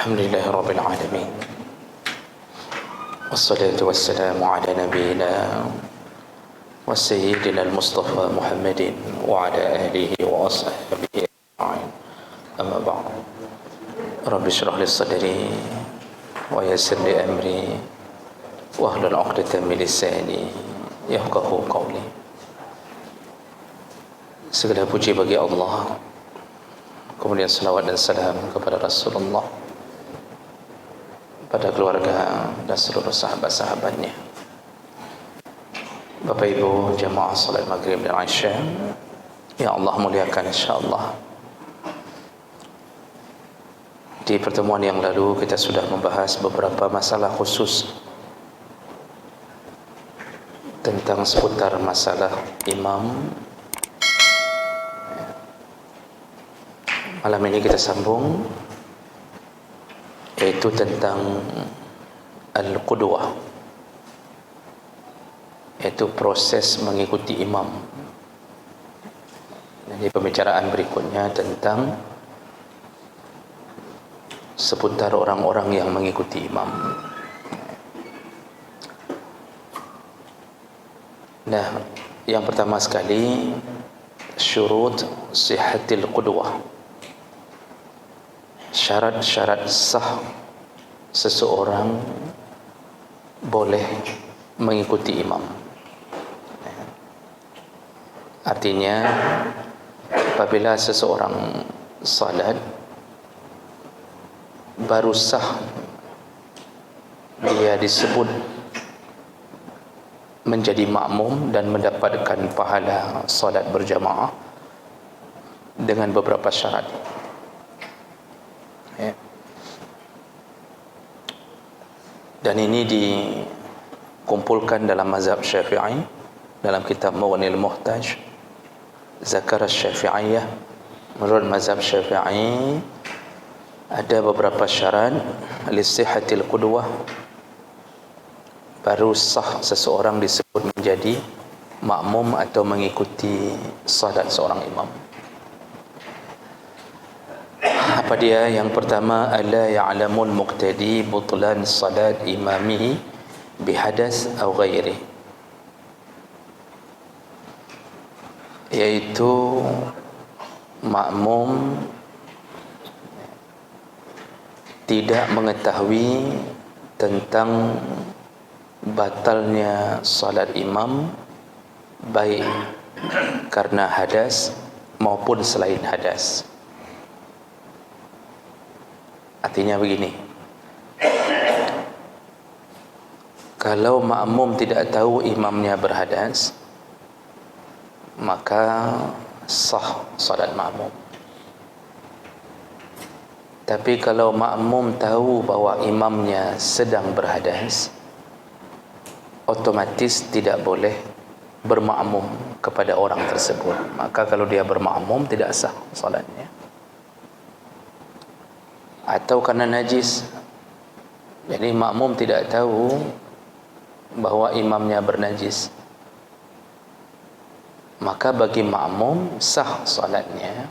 Alhamdulillah Rabbil Alamin. Wassalatu wassalamu ala nabiyyina wa sayyidina al-Mustafa Muhammadin wa ala alihi wa ashabihi ajma'in. Amma ba'd. Rabbi shrah li sadri wa yassir li amri wa hlul 'uqdatam min lisani yafqahu qawli. Segala puji bagi Allah, kemudian salawat dan salam kepada Rasulullah, pada keluarga dan seluruh sahabat-sahabatnya. Bapak Ibu jamaah salat maghrib dan isya yang Allah muliakan, insyaAllah, di pertemuan yang lalu kita sudah membahas beberapa masalah khusus tentang seputar masalah imam. Malam ini kita sambung, yaitu tentang al-qudwah, yaitu proses mengikuti imam. Jadi pembicaraan berikutnya tentang seputar orang-orang yang mengikuti imam. Nah, yang pertama sekali, syurut sihhatil qudwah, syarat-syarat sah seseorang boleh mengikuti imam. Artinya, apabila seseorang salat, baru sah dia disebut menjadi makmum dan mendapatkan pahala salat berjamaah dengan beberapa syarat. Dan ini dikumpulkan dalam mazhab Syafi'i dalam kitab Mughnil Muhtaj. Zakar Syafi'iyah, menurut mazhab Syafi'i ada beberapa syarat li sihhatil qudwah, baru sah seseorang disebut menjadi makmum atau mengikuti salat seorang imam. Apa dia? Yang pertama, alla ya'lamul muqtadi butlan salat imamihi bihadas atau ghairi, yaitu makmum tidak mengetahui tentang batalnya salat imam, baik karena hadas maupun selain hadas. Artinya begini, kalau makmum tidak tahu imamnya berhadas, maka sah salat makmum. Tapi kalau makmum tahu bahwa imamnya sedang berhadas, otomatis tidak boleh bermakmum kepada orang tersebut. Maka kalau dia bermakmum, tidak sah salatnya. Atau karena najis, jadi makmum tidak tahu bahwa imamnya bernajis, maka bagi makmum sah salatnya.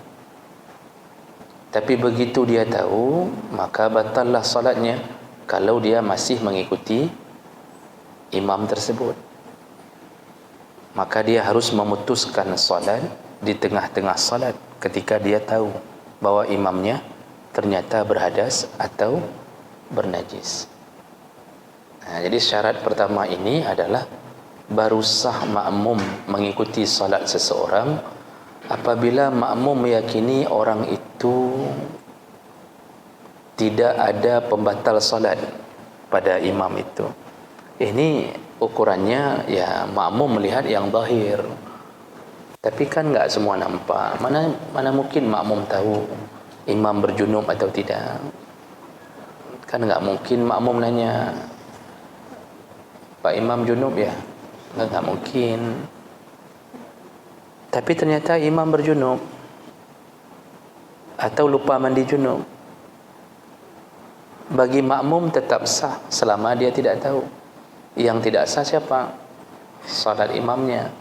Tapi begitu dia tahu, maka batallah salatnya kalau dia masih mengikuti imam tersebut. Maka dia harus memutuskan salat di tengah-tengah salat ketika dia tahu bahwa imamnya ternyata berhadas atau bernajis. Nah, jadi syarat pertama ini adalah baru sah makmum mengikuti salat seseorang apabila makmum meyakini orang itu tidak ada pembatal salat pada imam itu. Ini ukurannya ya makmum melihat yang zahir. Tapi kan enggak semua nampak. Mana mungkin makmum tahu imam berjunub atau tidak. Kan enggak mungkin makmum nanya, Pak Imam junub ya? Enggak mungkin. Tapi ternyata imam berjunub atau lupa mandi junub, bagi makmum tetap sah selama dia tidak tahu. Yang tidak sah siapa? Salat imamnya.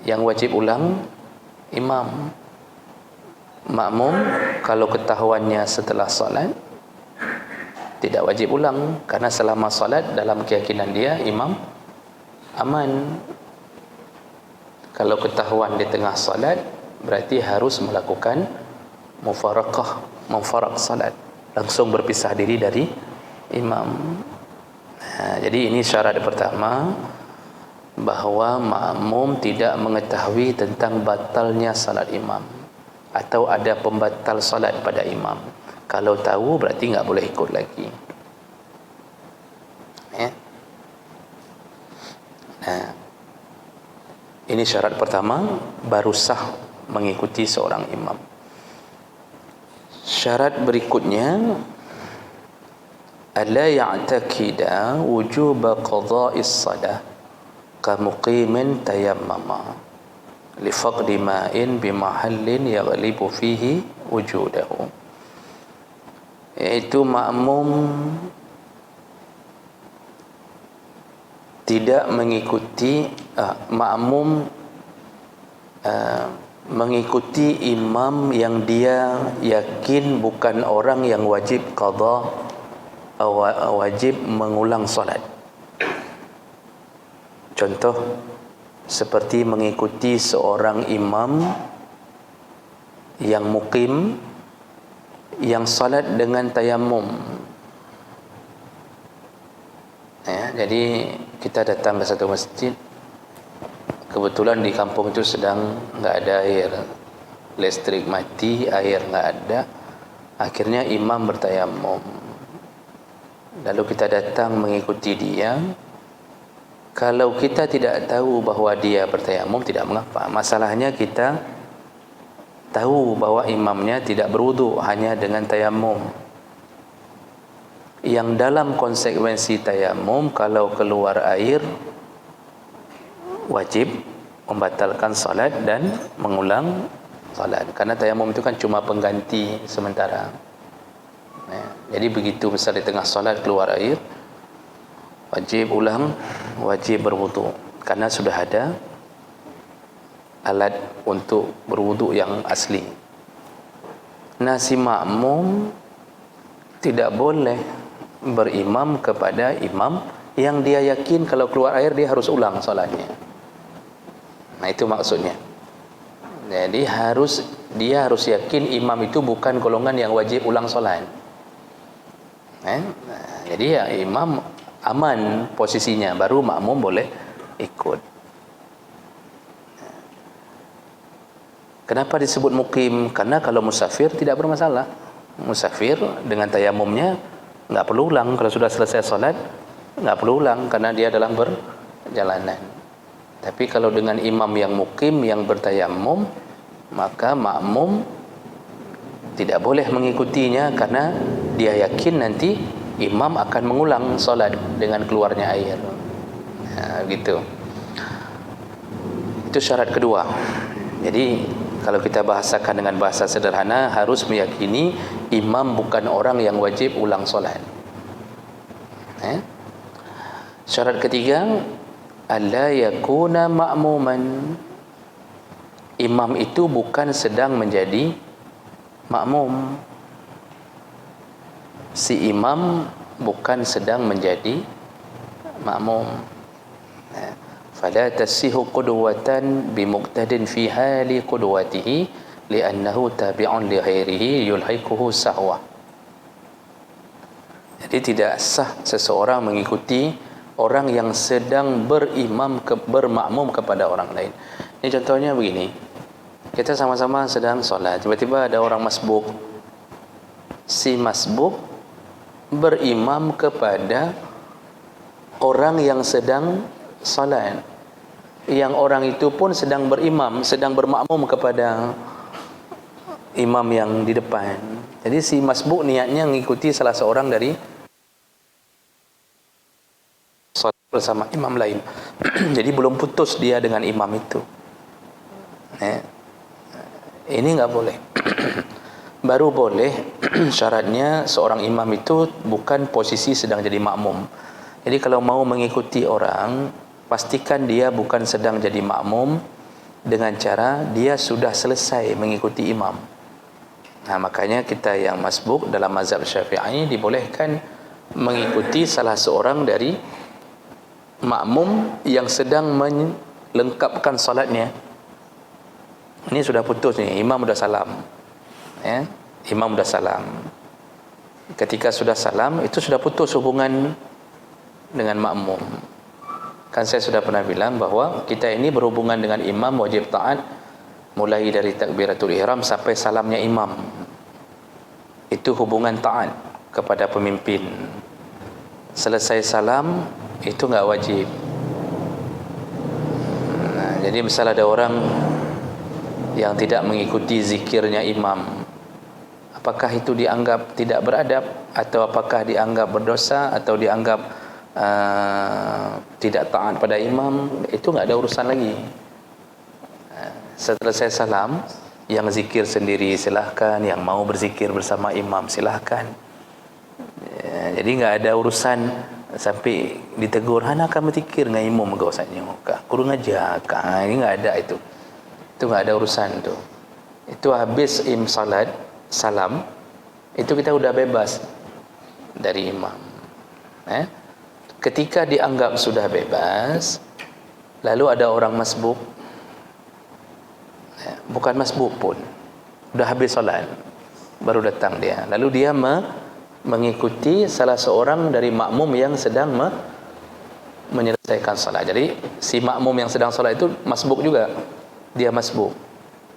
Yang wajib ulang imam. makmum kalau ketahuannya setelah solat tidak wajib ulang, karena selama solat dalam keyakinan dia imam aman. Kalau ketahuan di tengah solat berarti harus melakukan mufaraqah salat, langsung berpisah diri dari imam. Jadi ini syarat pertama, bahawa makmum tidak mengetahui tentang batalnya salat imam atau ada pembatal salat pada imam. Kalau tahu berarti enggak boleh ikut lagi. Ini syarat pertama, baru sah mengikuti seorang imam. Syarat berikutnya, alla ya'taqida wujuba qada'is salah ka muqimin tayammama li faqdi ma'in bi mahallin yaghlibu fihi wujudahu. Yaitu makmum tidak mengikuti mengikuti imam yang dia yakin bukan orang yang wajib qada, wajib mengulang solat. Contoh seperti mengikuti seorang imam yang mukim yang solat dengan tayammum. Jadi kita datang ke satu masjid, kebetulan di kampung itu sedang enggak ada air, listrik mati, air enggak ada. Akhirnya imam bertayammum, lalu kita datang mengikuti dia. Kalau kita tidak tahu bahawa dia bertayammum, tidak mengapa. Masalahnya kita tahu bahawa imamnya tidak berwuduk, hanya dengan tayammum. Yang dalam konsekuensi tayammum, kalau keluar air wajib membatalkan salat dan mengulang salat, karena tayammum itu kan cuma pengganti sementara. Jadi begitu misal di tengah salat keluar air, wajib ulang, wajib berwuduk, karena sudah ada alat untuk berwuduk yang asli. Nah, si makmum tidak boleh berimam kepada imam yang dia yakin kalau keluar air dia harus ulang salatnya. Nah, itu maksudnya. Jadi dia harus yakin imam itu bukan golongan yang wajib ulang salat. Jadi ya imam aman posisinya, baru makmum boleh ikut. Kenapa disebut mukim? Karena kalau musafir tidak bermasalah. Musafir dengan tayamumnya enggak perlu ulang. Kalau sudah selesai solat enggak perlu ulang, karena dia dalam perjalanan. Tapi kalau dengan imam yang mukim yang bertayamum, maka makmum tidak boleh mengikutinya, karena dia yakin nanti imam akan mengulang solat dengan keluarnya air. Gitu. Itu syarat kedua. Jadi kalau kita bahasakan dengan bahasa sederhana, harus meyakini imam bukan orang yang wajib ulang solat. Syarat ketiga, alla yakuna ma'muman. Imam itu bukan sedang menjadi makmum. Si imam bukan sedang menjadi makmum. Fala tasihu qudwatan bimuqtadin fi hali qudwatihi li'annahu tabi'un li ghairihi yulhiquhu sahwa. Jadi tidak sah seseorang mengikuti orang yang sedang bermakmum kepada orang lain. Ini contohnya begini. Kita sama-sama sedang solat, tiba-tiba ada orang masbuk. Si masbuk berimam kepada orang yang sedang solat. Yang orang itu pun sedang berimam, sedang bermakmum kepada imam yang di depan. Jadi si masbuk niatnya mengikuti salah seorang dari solat bersama imam lain. Jadi belum putus dia dengan imam itu. Ini enggak boleh. Baru boleh syaratnya seorang imam itu bukan posisi sedang jadi makmum. Jadi kalau mau mengikuti orang, pastikan dia bukan sedang jadi makmum dengan cara dia sudah selesai mengikuti imam. Nah, makanya kita yang masbuk dalam mazhab Syafi'i dibolehkan mengikuti salah seorang dari makmum yang sedang melengkapkan salatnya. Ini sudah putus nih, imam sudah salam, ya, imam sudah salam. Ketika sudah salam, itu sudah putus hubungan dengan makmum. Kan saya sudah pernah bilang bahwa kita ini berhubungan dengan imam wajib taat mulai dari takbiratul ihram sampai salamnya imam. Itu hubungan taat kepada pemimpin. Selesai salam itu enggak wajib. Nah, jadi misal ada orang yang tidak mengikuti zikirnya imam, apakah itu dianggap tidak beradab, atau apakah dianggap berdosa, atau dianggap tidak taat pada imam? Itu enggak ada urusan lagi. Setelah saya salam, yang zikir sendiri silahkan, yang mau berzikir bersama imam silahkan. Jadi enggak ada urusan sampai ditegur, hana kamu zikir dengan imam ke usahanya, kurang ajar. Ini enggak ada itu. Itu enggak ada urusan tu. Itu habis salat salam, itu kita udah bebas dari imam. Ketika dianggap sudah bebas, lalu ada orang masbuk, bukan masbuk pun, udah habis salat, baru datang dia, lalu dia mengikuti salah seorang dari makmum yang sedang menyelesaikan salat. Jadi si makmum yang sedang salat itu masbuk juga, dia masbuk.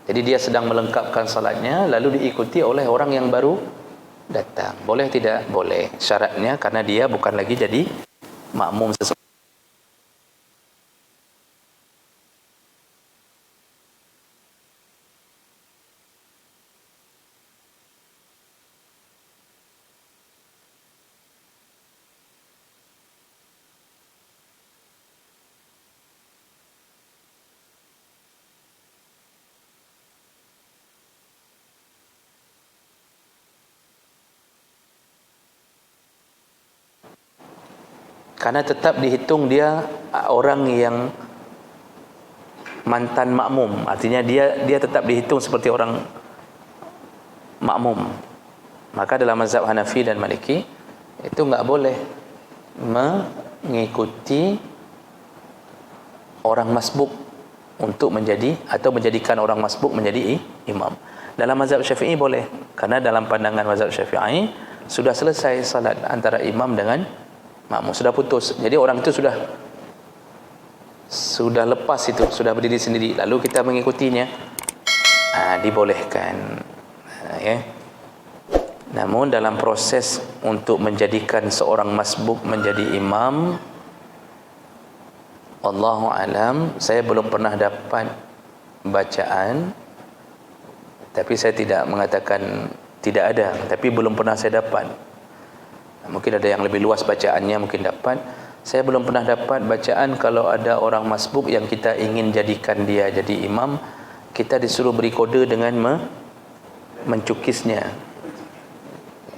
Jadi dia sedang melengkapkan salatnya, lalu diikuti oleh orang yang baru datang. Boleh tidak? Boleh. Syaratnya karena dia bukan lagi jadi makmum sesuatu. Karena tetap dihitung dia orang yang mantan makmum, artinya dia tetap dihitung seperti orang makmum. Maka dalam mazhab Hanafi dan Maliki itu enggak boleh mengikuti orang masbuk untuk menjadi atau menjadikan orang masbuk menjadi imam. Dalam mazhab Syafi'i boleh, karena dalam pandangan mazhab Syafi'i sudah selesai salat antara imam dengan makmum, sudah putus. Jadi orang itu sudah lepas itu, sudah berdiri sendiri, lalu kita mengikutinya, dibolehkan, ya. Namun dalam proses untuk menjadikan seorang masbuk menjadi imam, Allahu alam, saya belum pernah dapat bacaan, tapi saya tidak mengatakan tidak ada, tapi belum pernah saya dapat. Mungkin ada yang lebih luas bacaannya, mungkin dapat. Saya belum pernah dapat bacaan kalau ada orang masbuk yang kita ingin jadikan dia jadi imam, kita disuruh beri kode dengan mencukisnya.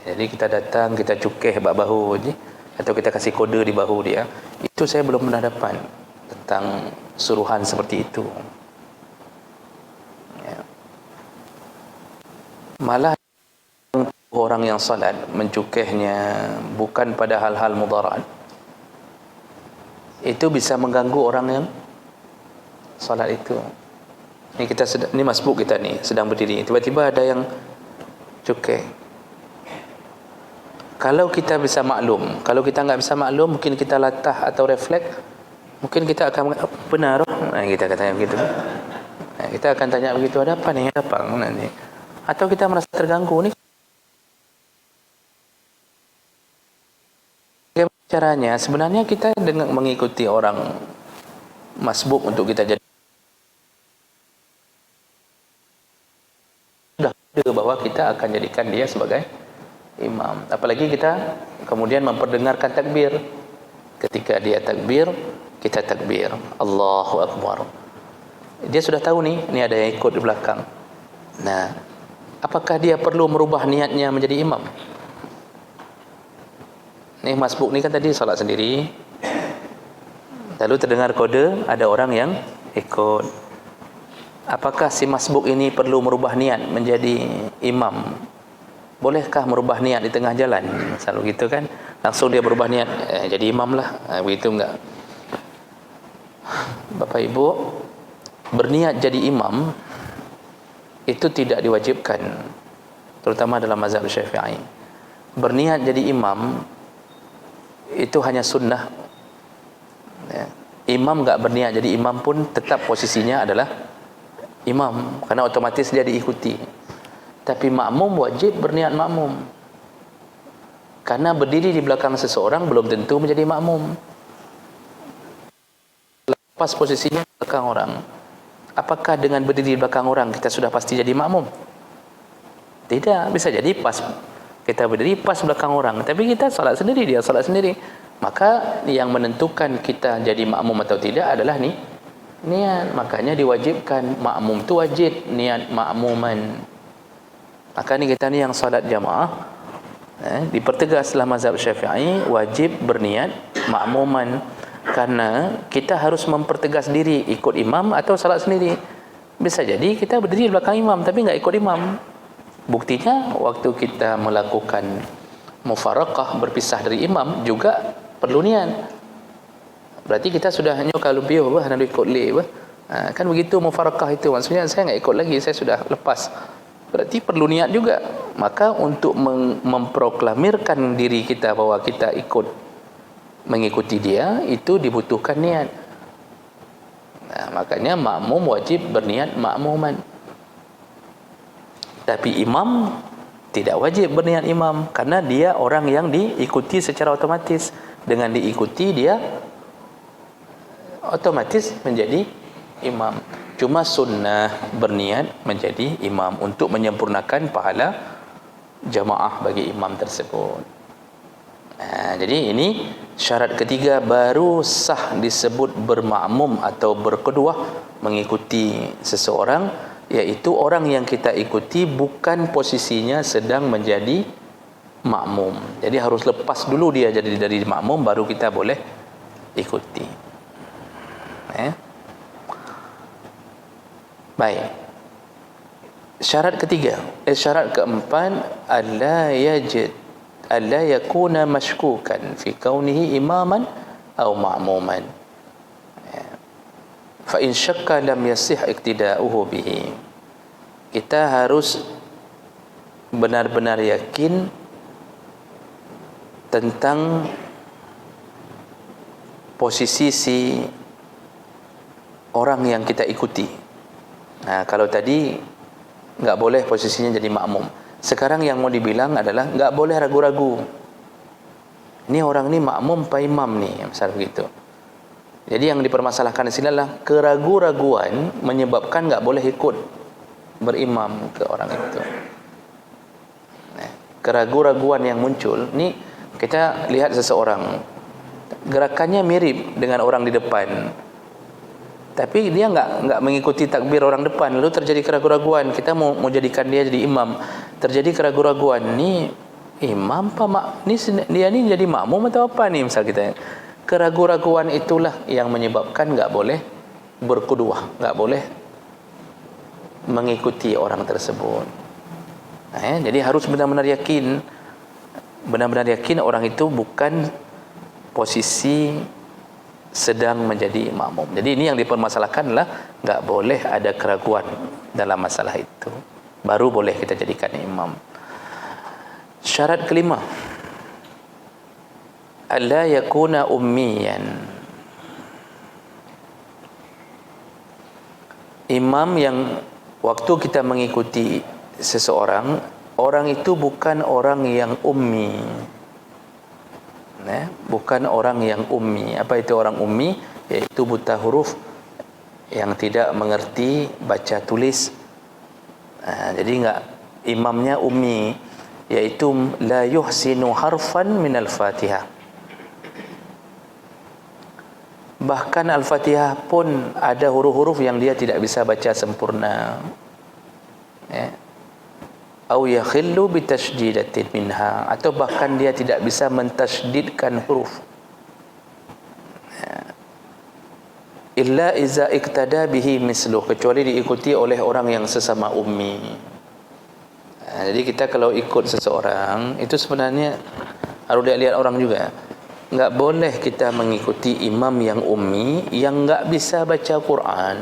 Jadi kita datang, kita cukih bahu je, atau kita kasih kode di bahu dia. Itu saya belum pernah dapat tentang suruhan seperti itu, ya. Malah orang yang salat mencukihnya bukan pada hal-hal mudarat, itu bisa mengganggu orang yang salat itu. Ini masbuk kita ni sedang berdiri, tiba-tiba ada yang cukih. Kalau kita bisa maklum, kalau kita enggak bisa maklum, mungkin kita latah atau refleks, mungkin kita akan benar. Kita akan tanya begitu. Kita akan tanya begitu, ada apa ni? Ada apa nanti? Atau kita merasa terganggu ni. Caranya sebenarnya kita dengan mengikuti orang masbuk untuk kita jadi, sudah ada bahwa kita akan jadikan dia sebagai imam. Apalagi kita kemudian memperdengarkan takbir. Ketika dia takbir, kita takbir, Allahu Akbar. Dia sudah tahu ni ada yang ikut di belakang. Nah, apakah dia perlu merubah niatnya menjadi imam? Ni masbuk ni kan tadi salat sendiri, lalu terdengar kode ada orang yang ikut. apakah si masbuk ini perlu merubah niat menjadi imam? Bolehkah merubah niat di tengah jalan? Selalu gitu kan, langsung dia berubah niat, jadi imam lah. Begitu enggak? Bapak Ibu, berniat jadi imam itu tidak diwajibkan, terutama dalam mazhab Syafi'i. Berniat jadi imam itu hanya sunnah. Imam enggak berniat jadi imam pun tetap posisinya adalah imam, karena otomatis dia diikuti. Tapi makmum wajib berniat makmum, karena berdiri di belakang seseorang belum tentu menjadi makmum. Pas posisinya belakang orang, apakah dengan berdiri di belakang orang kita sudah pasti jadi makmum? Tidak, bisa jadi pas kita berdiri pas belakang orang, tapi kita salat sendiri, dia salat sendiri. Maka yang menentukan kita jadi makmum atau tidak adalah niat. Makanya diwajibkan, makmum tu wajib niat makmuman. Maka ni kita ni yang salat jamaah, dipertegas dalam mazhab Syafi'i wajib berniat makmuman, karena kita harus mempertegas diri ikut imam atau salat sendiri. Bisa jadi kita berdiri di belakang imam tapi enggak ikut imam. Buktinya waktu kita melakukan mufaraqah, berpisah dari imam, juga perlu niat. Berarti kita sudah nyokal lebih nak ikut le kan begitu mufaraqah itu, maksudnya saya enggak ikut lagi, saya sudah lepas. Berarti perlu niat juga. Maka untuk memproklamirkan diri kita bahwa kita ikut mengikuti dia, itu dibutuhkan niat. Makanya makmum wajib berniat makmuman. Tapi imam tidak wajib berniat imam, karena dia orang yang diikuti secara otomatis. Dengan diikuti dia otomatis menjadi imam. Cuma sunnah berniat menjadi imam untuk menyempurnakan pahala jamaah bagi imam tersebut. Jadi ini syarat ketiga baru sah disebut bermakmum atau berqudwah, mengikuti seseorang, iaitu orang yang kita ikuti bukan posisinya sedang menjadi makmum. Jadi harus lepas dulu dia jadi dari makmum, baru kita boleh ikuti. Baik. Syarat ketiga, syarat keempat, alla yakuna mashkukan fi kaunihi imaman atau ma'muman. Fa in syakka lam yasih iktida'uhu bihi. Kita harus benar-benar yakin tentang posisi si orang yang kita ikuti. Kalau tadi enggak boleh posisinya jadi makmum, sekarang yang mau dibilang adalah enggak boleh ragu-ragu. Ini orang ni makmum apa imam ni, misal begitu. Jadi yang dipermasalahkan di sini adalah keraguan-raguan menyebabkan enggak boleh ikut berimam ke orang itu. Keraguan-raguan yang muncul ni, kita lihat seseorang gerakannya mirip dengan orang di depan, tapi dia enggak mengikuti takbir orang depan, lalu terjadi keraguan-raguan, kita mau jadikan dia jadi imam, terjadi keraguan-raguan, ni imam apa dia ni jadi makmum atau apa ni, misal kita. Keraguan-raguan itulah yang menyebabkan enggak boleh berqudwah, enggak boleh mengikuti orang tersebut. Jadi harus benar-benar yakin orang itu bukan posisi sedang menjadi makmum. Jadi ini yang dipermasalahkan adalah enggak boleh ada keraguan dalam masalah itu, baru boleh kita jadikan imam. Syarat kelima, alla yakuna ummiyan. Imam yang waktu kita mengikuti seseorang, orang itu bukan orang yang ummi. Bukan orang yang ummi. Apa itu orang ummi? Yaitu buta huruf, yang tidak mengerti baca tulis. Jadi enggak, imamnya ummi, yaitu la yuhsinu harfan min al-Fatihah. Bahkan Al-Fatihah pun ada huruf-huruf yang dia tidak bisa baca sempurna. Au yakhillu bitasjdidatin minha, atau bahkan dia tidak bisa mentasydidkan huruf. illa iza iktada bihi misluh, kecuali diikuti oleh orang yang sesama ummi. Jadi kita kalau ikut seseorang itu sebenarnya harus lihat orang juga. Enggak boleh kita mengikuti imam yang ummi yang enggak bisa baca Quran.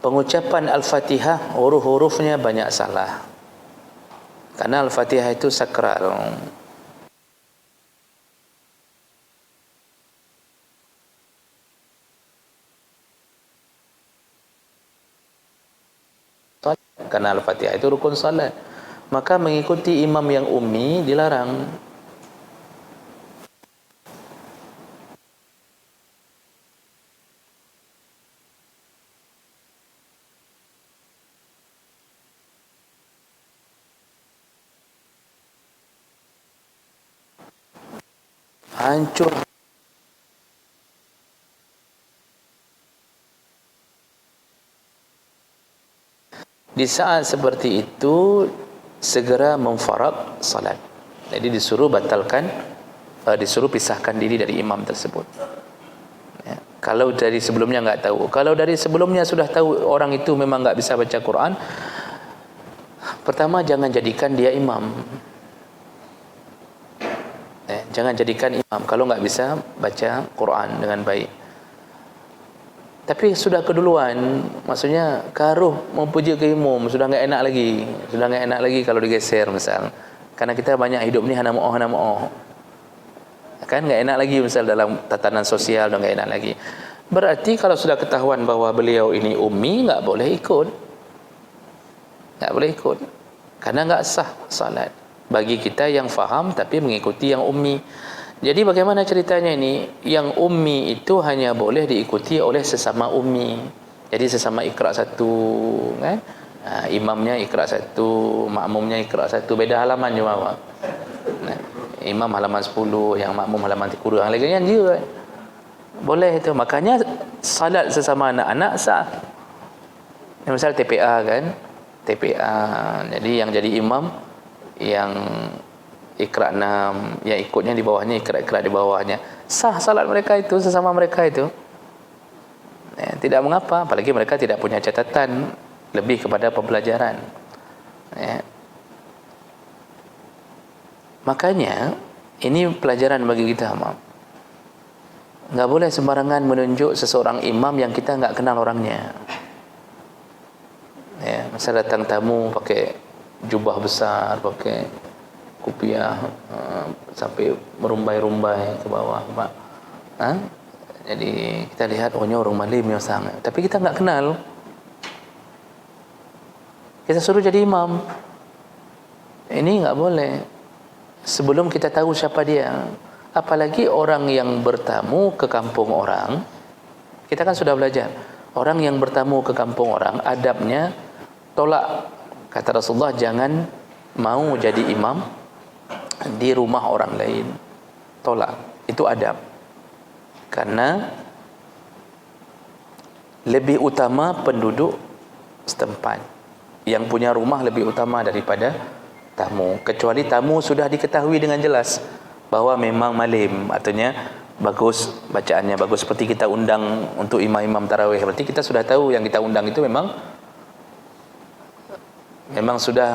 Pengucapan Al-Fatihah huruf-hurufnya banyak salah. Karena Al-Fatihah itu sakral. Karena Al-Fatihah itu rukun salat, maka mengikuti imam yang ummi dilarang. Hancur. Di saat seperti itu segera memfarad salat. Jadi disuruh batalkan, disuruh pisahkan diri dari imam tersebut. Ya. Kalau dari sebelumnya enggak tahu, kalau dari sebelumnya sudah tahu orang itu memang enggak bisa baca Quran, pertama jangan jadikan dia imam. Jangan jadikan imam kalau enggak bisa baca Quran dengan baik. Tapi sudah keduluan, maksudnya karuh memuji ke imam, sudah enggak enak lagi kalau digeser misal. Karena kita banyak hidup ni hana mo'oh. Kan enggak enak lagi misal dalam tatanan sosial, dah enggak enak lagi. Berarti kalau sudah ketahuan bahwa beliau ini ummi, enggak boleh ikut. Karena enggak sah salat bagi kita yang faham tapi mengikuti yang ummi. Jadi bagaimana ceritanya ini? Yang ummi itu hanya boleh diikuti oleh sesama ummi. Jadi sesama Iqra satu, kan? Imamnya Iqra satu, makmumnya Iqra satu, beda halaman cuma. Imam halaman 10, yang makmum halaman 30, yang lainnya dia. Boleh itu. Makanya salat sesama anak-anak sah. Misal TPA kan? TPA. Jadi yang jadi imam yang Iqra 6, yang ikutnya di bawahnya Iqra di bawahnya, sah salat mereka itu sesama mereka itu. Tidak mengapa, apalagi mereka tidak punya catatan, lebih kepada pembelajaran. Makanya ini pelajaran bagi kita, enggak boleh sembarangan menunjuk seseorang imam yang kita enggak kenal orangnya. Masa datang tamu pakai jubah besar, pakai kupiah sampai merumbai-rumbai ke bawah, Pak. Jadi kita lihat orang malim yang sangat, tapi kita enggak kenal. Kita suruh jadi imam. Ini enggak boleh. Sebelum kita tahu siapa dia. Apalagi orang yang bertamu ke kampung orang. Kita kan sudah belajar. Orang yang bertamu ke kampung orang, adabnya tolak. Kata Rasulullah, jangan mau jadi imam di rumah orang lain. Tolak. Itu adab. Karena lebih utama penduduk setempat. Yang punya rumah lebih utama daripada tamu. Kecuali tamu sudah diketahui dengan jelas bahawa memang malim, artinya bagus bacaannya, bagus, seperti kita undang untuk imam-imam tarawih. Berarti kita sudah tahu yang kita undang itu memang sudah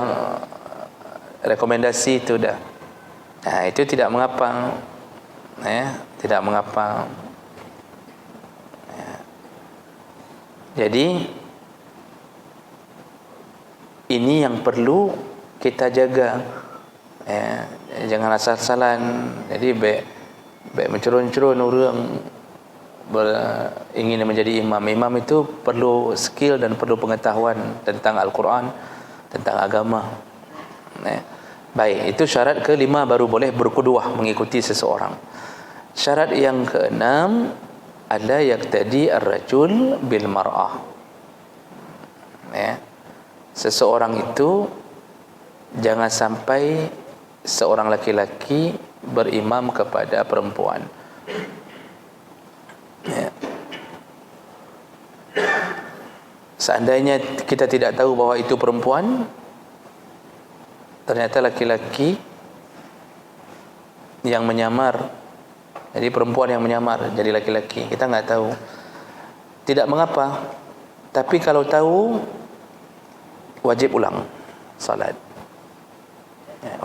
rekomendasi itu dah. Itu tidak mengapa. Tidak mengapa. Jadi ini yang perlu kita jaga. Jangan asal-asalan. Jadi baik mencurun-curun orang ingin menjadi imam. Imam itu perlu skill dan perlu pengetahuan tentang Al-Quran, tentang agama. Baik, itu syarat ke-5 baru boleh berkuduah, mengikuti seseorang. Syarat yang ke-6, alla yaqtadi ar-rajul bil mar'ah. Seseorang itu jangan sampai seorang laki-laki berimam kepada perempuan. Seandainya kita tidak tahu bahawa itu perempuan, ternyata laki-laki yang menyamar Jadi perempuan yang menyamar jadi laki-laki, kita nggak tahu. Tidak mengapa. Tapi kalau tahu, wajib ulang salat.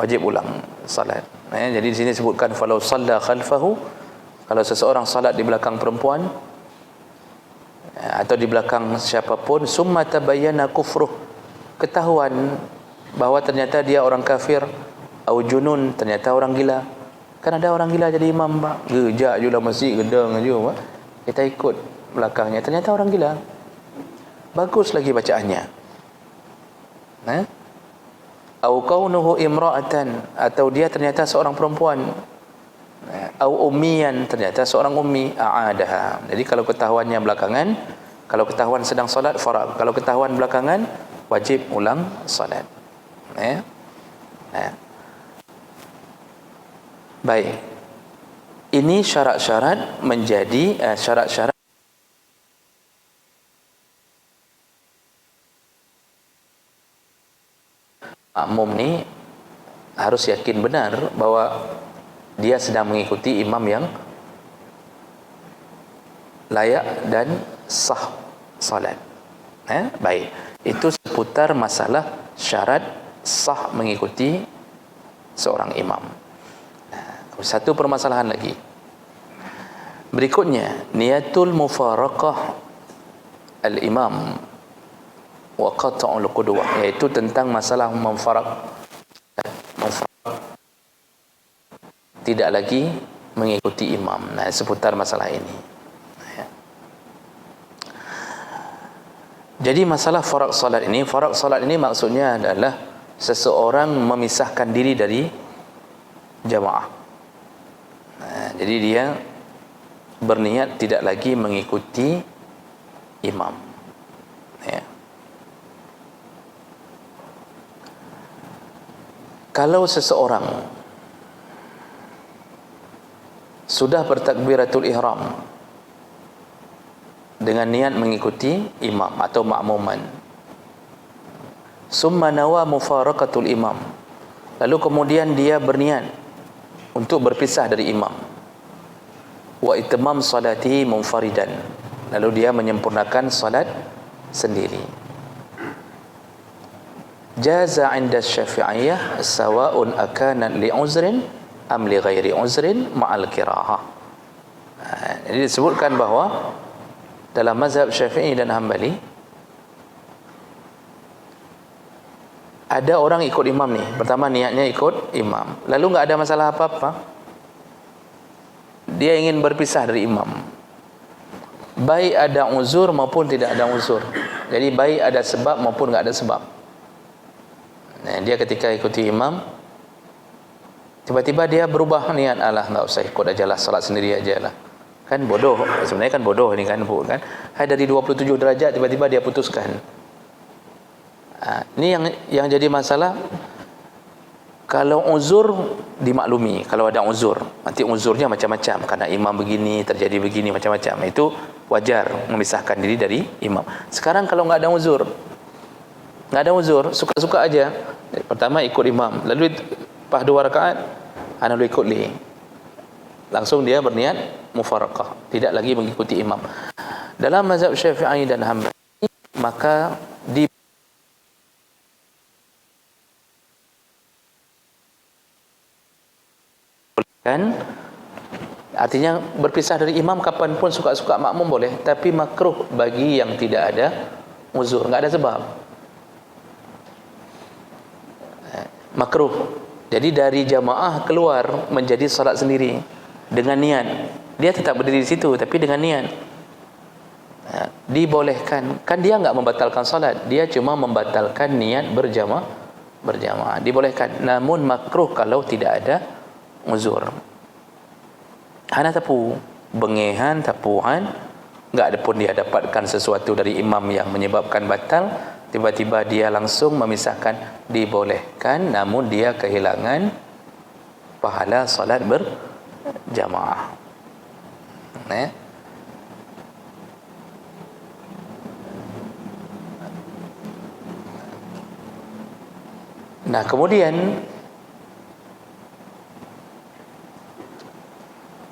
Wajib ulang salat. Jadi di sini sebutkan falau shalla khalfahu, kalau seseorang salat di belakang perempuan atau di belakang siapapun, summa tabayyana kufruh, ketahuan bahawa ternyata dia orang kafir, au junun, ternyata orang gila. Kan ada orang gila jadi imam, Pak. Gejak je lah masjid, gedang je, Pak. Kita ikut belakangnya, ternyata orang gila. Bagus lagi bacaannya. Au kaunuhu imra'atan, atau dia ternyata seorang perempuan. Au ummiyan, ternyata seorang ummi, a'adaha. Jadi kalau ketahuannya belakangan, kalau ketahuan sedang solat, farag. Kalau ketahuan belakangan, wajib ulang solat. Baik. Ini syarat-syarat menjadi syarat-syarat makmum ni harus yakin benar bahwa dia sedang mengikuti imam yang layak dan sah salat. Baik. Itu seputar masalah syarat sah mengikuti seorang imam. Satu permasalahan lagi. Berikutnya, niyatul mufaraqah al-imam wa qat'ul qudwah, iaitu tentang masalah tidak lagi mengikuti imam. Seputar masalah ini. Jadi masalah faraq salat ini maksudnya adalah seseorang memisahkan diri dari jamaah. Jadi dia berniat tidak lagi mengikuti imam. Kalau seseorang sudah bertakbiratul ihram dengan niat mengikuti imam atau makmuman, summa nawa mufaraqatul imam, lalu kemudian dia berniat untuk berpisah dari imam, wa itmam salatihi munfaridan, lalu dia menyempurnakan salat sendiri, jaza 'inda Syafi'iyah sawa'un akana li'uzrin am li ghairi uzrin ma'al kirahah. Jadi disebutkan bahawa dalam mazhab Syafi'i dan Hambali ada orang ikut imam ni. Pertama niatnya ikut imam, lalu enggak ada masalah apa-apa, dia ingin berpisah dari imam, baik ada uzur maupun tidak ada uzur. Jadi baik ada sebab maupun enggak ada sebab. Dia ketika ikuti imam, tiba-tiba dia berubah niat, alah enggak usah ikut ajalah, salat sendiri ajalah. Kan bodoh, sebenarnya kan bodoh ni kan, bukan? Dari 27 derajat tiba-tiba dia putuskan. Ini yang jadi masalah. Kalau uzur dimaklumi, kalau ada uzur, nanti uzurnya macam-macam, karena imam begini, terjadi begini, macam-macam, itu wajar memisahkan diri dari imam. Sekarang kalau enggak ada uzur, suka-suka aja, pertama ikut imam, lalu pas 2 rakaat lalu ikut li, langsung dia berniat mufaraqah, tidak lagi mengikuti imam. Dalam mazhab Syafi'i dan Hambali, maka kan, artinya berpisah dari imam kapanpun suka-suka makmum boleh, tapi makruh bagi yang tidak ada uzur, enggak ada sebab, makruh. Jadi dari jamaah keluar menjadi salat sendiri dengan niat, dia tetap berdiri di situ tapi dengan niat, dibolehkan. Kan dia enggak membatalkan salat, dia cuma membatalkan niat berjamaah, dibolehkan. Namun makruh kalau tidak ada uzur. Hana tapu, bengehan, tapuhan, enggak ada pun dia dapatkan sesuatu dari imam yang menyebabkan batal, tiba-tiba dia langsung memisahkan, dibolehkan, namun dia kehilangan pahala salat berjamaah. Nah, kemudian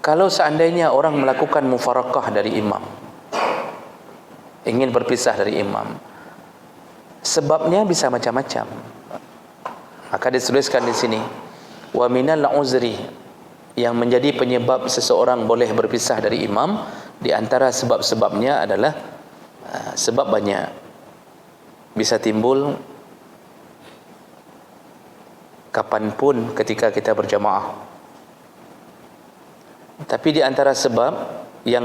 Kalau seandainya orang melakukan mufarakah dari imam, ingin berpisah dari imam, sebabnya bisa macam-macam. Maka dituliskan di sini, wa minal uzri, yang menjadi penyebab seseorang boleh berpisah dari imam, di antara sebab-sebabnya adalah sebab banyak. Bisa timbul kapanpun ketika kita berjamaah. Tapi di antara sebab yang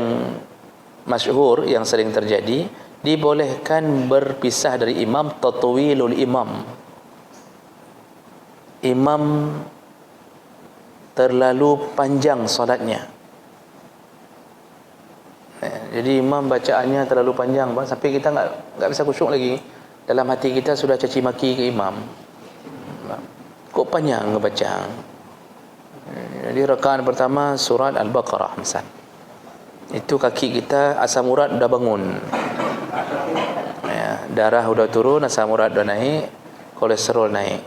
masyhur, yang sering terjadi, dibolehkan berpisah dari imam tatwilul imam. Imam terlalu panjang solatnya. Jadi imam bacaannya terlalu panjang, sampai kita enggak bisa khusyuk lagi. Dalam hati kita sudah caci maki ke imam. Kok panjang ngebaca? Jadi rakaat pertama surat Al-Baqarah misal. Itu kaki kita asam urat dah bangun. Ya, darah udah turun, asam urat udah naik, kolesterol naik.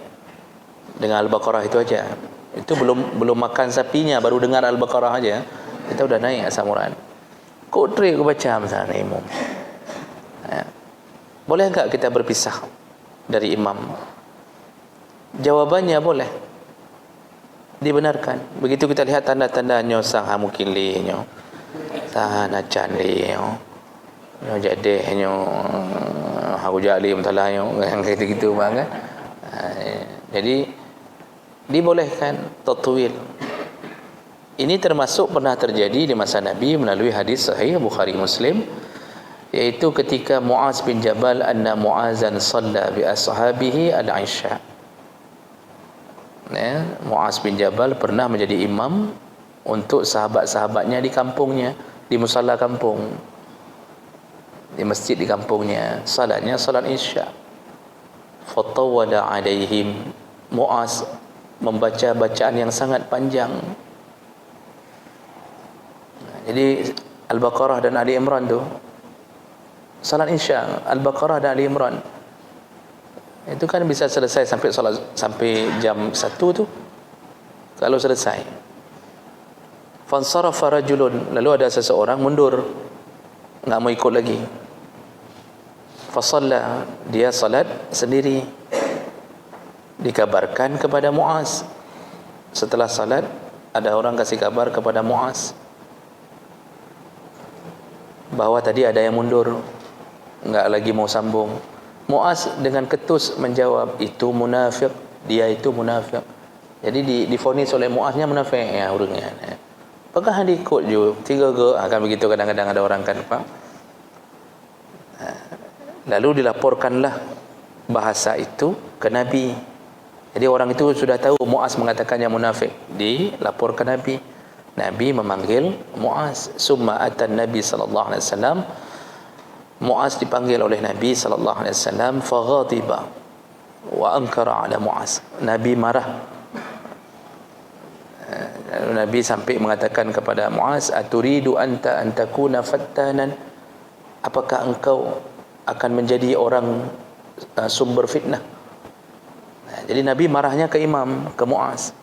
Dengan Al-Baqarah itu aja. Itu belum makan sapinya, baru dengar Al-Baqarah aja, kita udah naik asam urat. Kok trik aku baca misalnya imam. Ya. Boleh enggak kita berpisah dari imam? Jawabannya boleh. Dibenarkan. Begitu kita lihat tanda-tanda nyosang mungkin li nyo. Tahan acan li nyo. Nyo jadeh nyo aku jali mentalah nyo kan gitu-gitu bang kan. Jadi dibolehkan tatwil. Ini termasuk pernah terjadi di masa Nabi melalui hadis sahih Bukhari Muslim, yaitu ketika Muaz bin Jabal anna Muazan shalla bi ashabihi al-isya. Ya, Muaz bin Jabal pernah menjadi imam untuk sahabat-sahabatnya di kampungnya, di musalla kampung, di masjid di kampungnya. Salatnya salat isya. Fatawwala alaihim. Muaz membaca bacaan yang sangat panjang. Jadi Al-Baqarah dan Ali Imran tu salat isya, Al-Baqarah dan Ali Imran itu kan bisa selesai sampai jam 1 tu kalau selesai. Fansarafa rajulun, lalu ada seseorang mundur, enggak mau ikut lagi. Fasalla, dia salat sendiri. Dikabarkan kepada Muaz. Setelah salat ada orang kasih kabar kepada Muaz bahwa tadi ada yang mundur, enggak lagi mau sambung. Muaz dengan ketus menjawab, itu munafik, dia itu munafik. Jadi divonis oleh Muaznya munafik ya orangnya. Apakah dia ikut je? Tiga ke? Kan begitu kadang-kadang ada orang kan, Pak. Lalu dilaporkanlah bahasa itu ke Nabi. Jadi orang itu sudah tahu Muaz mengatakannya munafik, dilaporkan Nabi. Nabi memanggil Muaz. Summa atan Nabi sallallahu alaihi wasallam. Muaz dipanggil oleh Nabi sallallahu alaihi wasallam, faghadiba wa ankara ala Muaz. Nabi marah. Nabi sampai mengatakan kepada Muaz, aturidu anta an takuna fattanan? Apakah engkau akan menjadi orang sumber fitnah? Jadi Nabi marahnya ke imam, ke Muaz.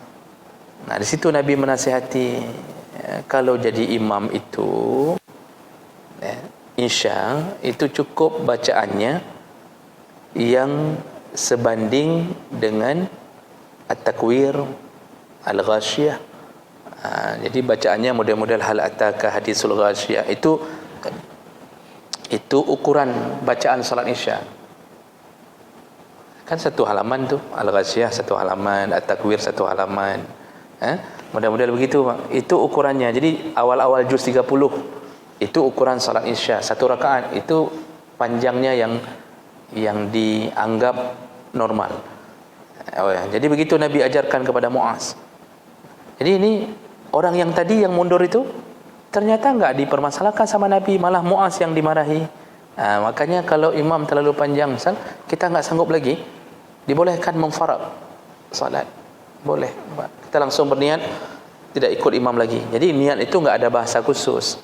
Nah, di situ Nabi menasihati, kalau jadi imam itu insya itu cukup bacaannya yang sebanding dengan at-takwir al-ghasyiyah. Jadi bacaannya model-model hal ataka hadisul ghasyiyah. Itu ukuran bacaan salat isya. Kan satu halaman tu, al-ghasyiyah satu halaman, at-takwir satu halaman. Model-model begitu, Pak. Itu ukurannya. Jadi awal-awal juz 30 itu ukuran salat isya. Satu rakaat itu panjangnya yang dianggap normal. Jadi begitu Nabi ajarkan kepada Muaz. Jadi ini orang yang tadi yang mundur itu ternyata enggak dipermasalahkan sama Nabi, malah Muaz yang dimarahi. Makanya kalau imam terlalu panjang, misal kita enggak sanggup lagi, dibolehkan memfaraq salat. Boleh. Kita langsung berniat tidak ikut imam lagi. Jadi niat itu enggak ada bahasa khusus.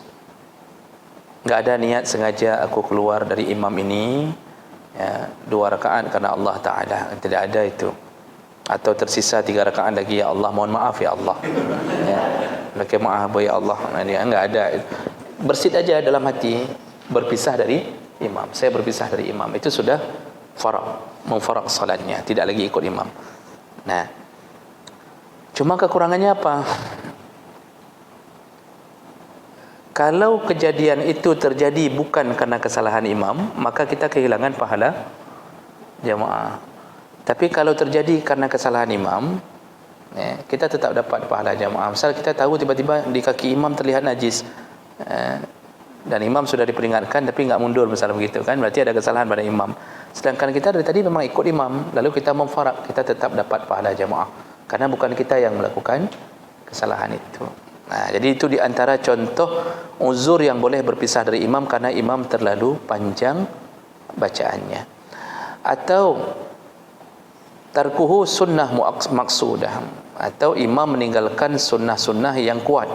Enggak ada niat sengaja aku keluar dari imam ini, ya, 2 rakaat karena Allah Ta'ala. Tidak ada itu. Atau tersisa 3 rakaat lagi, ya Allah mohon maaf ya Allah. Ya. pakai maaf ya Allah, dia enggak ada. Bersit aja dalam hati, berpisah dari imam. Saya berpisah dari imam, itu sudah memfaraq salatnya, tidak lagi ikut imam. Nah, cuma kekurangannya apa? Kalau kejadian itu terjadi bukan karena kesalahan imam, maka kita kehilangan pahala jamaah. Tapi kalau terjadi karena kesalahan imam, kita tetap dapat pahala jamaah. Misal kita tahu tiba-tiba di kaki imam terlihat najis, dan imam sudah diperingatkan tapi enggak mundur, misalnya begitu kan, berarti ada kesalahan pada imam. Sedangkan kita dari tadi memang ikut imam, lalu kita memfaraq, kita tetap dapat pahala jamaah, karena bukan kita yang melakukan kesalahan itu. Nah, jadi itu di antara contoh uzur yang boleh berpisah dari imam karena imam terlalu panjang bacaannya. Atau tarkuhu sunnah maqsudah, atau imam meninggalkan sunnah-sunnah yang kuat,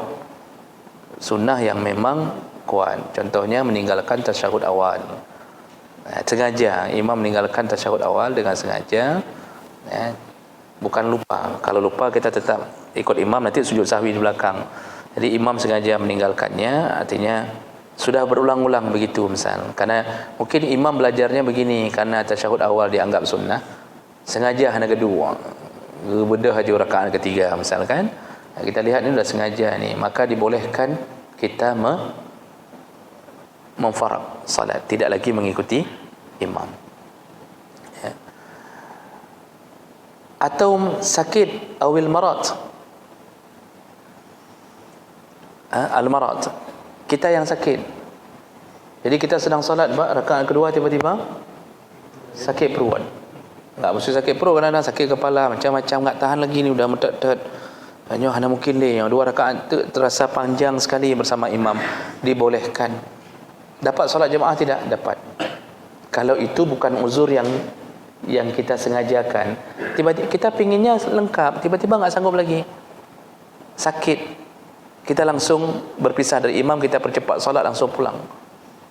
sunnah yang memang kuat. Contohnya meninggalkan tasyahud awal. Sengaja imam meninggalkan tasyahud awal dengan sengaja, bukan lupa. Kalau lupa kita tetap ikut imam, nanti sujud sahwi di belakang. Jadi imam sengaja meninggalkannya, artinya sudah berulang-ulang begitu misal. Karena mungkin imam belajarnya begini, karena tasyahud awal dianggap sunnah, sengaja hanya kedua, bedah haji rakaat ketiga misalkan. Kita lihat ini sudah sengaja ni, maka dibolehkan kita memfaraq salat, tidak lagi mengikuti imam. Ya. Atau sakit awil marat, al-marat, kita yang sakit, jadi kita sedang salat rakaat kedua, tiba-tiba sakit perut. Tak mesti sakit perut, kadang-kadang sakit kepala, macam-macam, tak tahan lagi ni, dah metet-tet, hanya mungkin ni yang dua rakaat terasa panjang sekali bersama imam, dibolehkan. Dapat solat jemaah tidak? Dapat. Kalau itu bukan uzur yang kita sengajakan, tiba-tiba kita pinginnya lengkap, tiba-tiba enggak sanggup lagi, sakit, kita langsung berpisah dari imam, kita percepat solat, langsung pulang,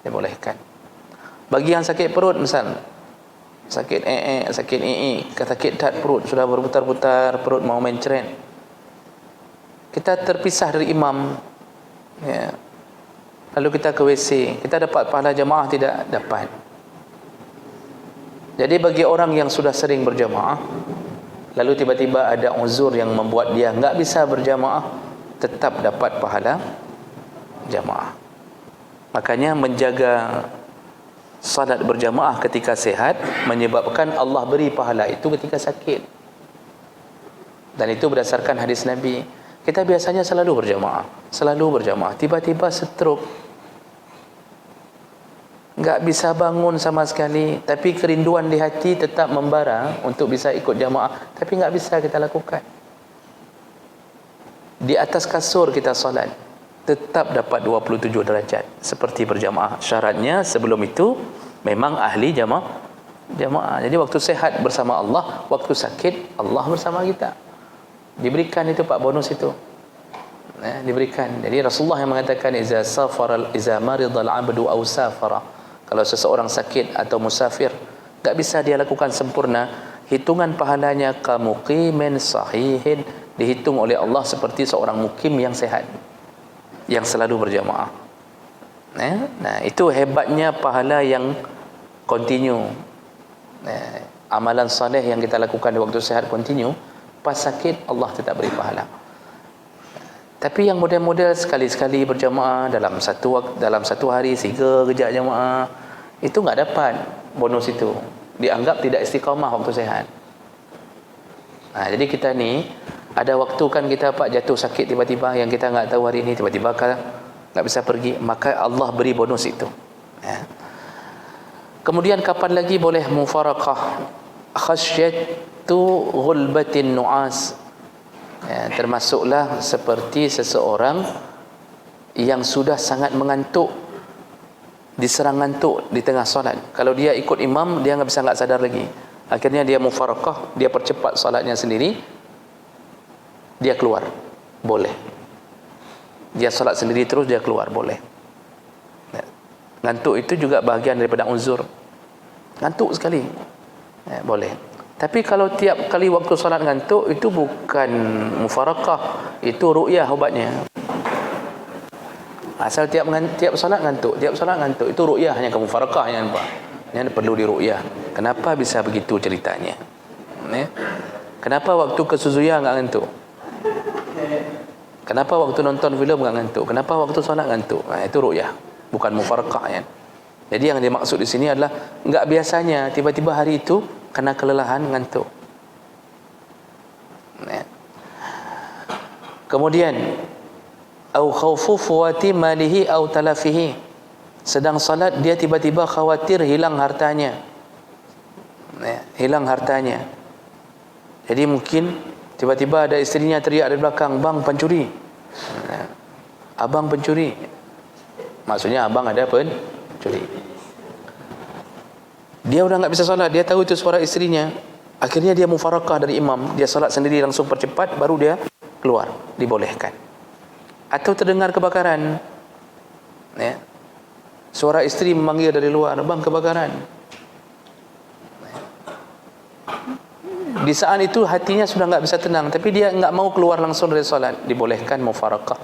dibolehkan. Bagi yang sakit perut misal, sakit sakit dat perut, sudah berputar-putar, perut mau mencret, kita terpisah dari imam, ya, lalu kita ke WC, kita dapat pahala jamaah? Tidak dapat. Jadi bagi orang yang sudah sering berjamaah, lalu tiba-tiba ada uzur yang membuat dia enggak bisa berjamaah, tetap dapat pahala jamaah. Makanya menjaga salat berjamaah ketika sehat menyebabkan Allah beri pahala itu ketika sakit. Dan itu berdasarkan hadis Nabi. Kita biasanya selalu berjamaah, tiba-tiba stroke, enggak bisa bangun sama sekali, tapi kerinduan di hati tetap membara untuk bisa ikut jamaah, tapi enggak bisa kita lakukan. Di atas kasur kita solat, tetap dapat 27 derajat seperti berjamaah. Syaratnya sebelum itu memang ahli jamaah. Jadi waktu sehat bersama Allah, waktu sakit Allah bersama kita. Diberikan itu Pak, bonus itu. Diberikan. Jadi Rasulullah yang mengatakan iza maridal abdu aw safara, kalau seseorang sakit atau musafir, tak bisa dia lakukan sempurna, hitungan pahalanya kamuqimin sahihin, dihitung oleh Allah seperti seorang mukim yang sehat, yang selalu berjamaah. Nah, itu hebatnya pahala yang continue. Amalan soleh yang kita lakukan di waktu sehat continue, pas sakit Allah tetap beri pahala. Tapi yang model-model sekali-sekali berjamaah dalam satu hari 3 rakaat jamaah, itu enggak dapat bonus itu. Dianggap tidak istiqamah waktu sehat. Nah, jadi kita ni ada waktu kan kita Pak jatuh sakit tiba-tiba, yang kita enggak tahu hari ini, tiba-tiba enggak bisa pergi, maka Allah beri bonus itu. Ya. Kemudian kapan lagi boleh mufaraqah? Khasyatu ghulbatin nu'as. Ya, termasuklah seperti seseorang yang sudah sangat mengantuk, diserang ngantuk di tengah solat. Kalau dia ikut imam, dia enggak sadar lagi. Akhirnya dia mufaraqah, dia percepat solatnya sendiri, dia keluar, boleh. Dia solat sendiri terus, dia keluar, boleh. Ngantuk itu juga bahagian daripada uzur. Ngantuk sekali, boleh. Tapi kalau tiap kali waktu solat ngantuk, itu bukan mufaraqah, itu ru'yah ubatnya. Asal tiap solat ngantuk, tiap solat ngantuk. Itu ru'yah, hanya mufarakah yang nampak. Yang perlu diru'yah. Kenapa bisa begitu ceritanya? Ya. Kenapa waktu ke Suzuya enggak ngantuk? Kenapa waktu nonton filem enggak ngantuk? Kenapa waktu solat ngantuk? Nah, itu ru'yah, bukan mufarakah ya. Jadi yang dimaksud di sini adalah enggak biasanya tiba-tiba hari itu kena kelelahan ngantuk. Ya. Kemudian au khaufu fuwati malihi au talafihi. Sedang salat dia tiba-tiba khawatir hilang hartanya. Ya, hilang hartanya. Jadi mungkin tiba-tiba ada istrinya teriak dari belakang, "Bang, pencuri." Ya. Abang pencuri. Maksudnya abang ada pencuri. Dia udah enggak bisa salat, dia tahu itu suara istrinya. Akhirnya dia mufarakah dari imam, dia salat sendiri langsung percepat baru dia keluar, dibolehkan. Atau terdengar kebakaran, ya. Suara istri memanggil dari luar, "Bang, kebakaran." Di saat itu hatinya sudah enggak bisa tenang, tapi dia enggak mau keluar langsung dari salat, dibolehkan mufarakah,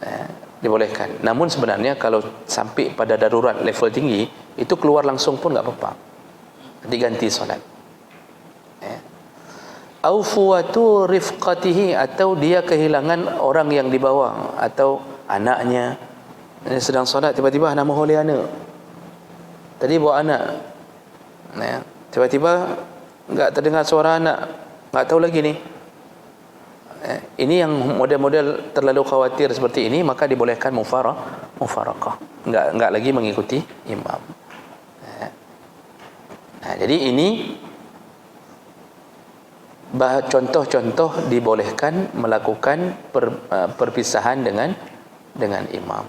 ya, dibolehkan. Namun sebenarnya kalau sampai pada darurat level tinggi, itu keluar langsung pun enggak apa-apa, diganti salat. Au fuwatu rifqatihi, atau dia kehilangan orang yang dibawa atau anaknya. Dia sedang solat tiba-tiba nak mohon oleh anak. Tadi bawa anak. Ya, tiba-tiba enggak terdengar suara anak, enggak tahu lagi ni. Ini yang model-model terlalu khawatir seperti ini, maka dibolehkan mufarakah. Enggak lagi mengikuti imam. Nah, jadi ini contoh-contoh dibolehkan melakukan perpisahan dengan imam.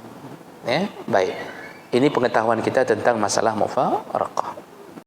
Ya, baik. Ini pengetahuan kita tentang masalah mufarakah.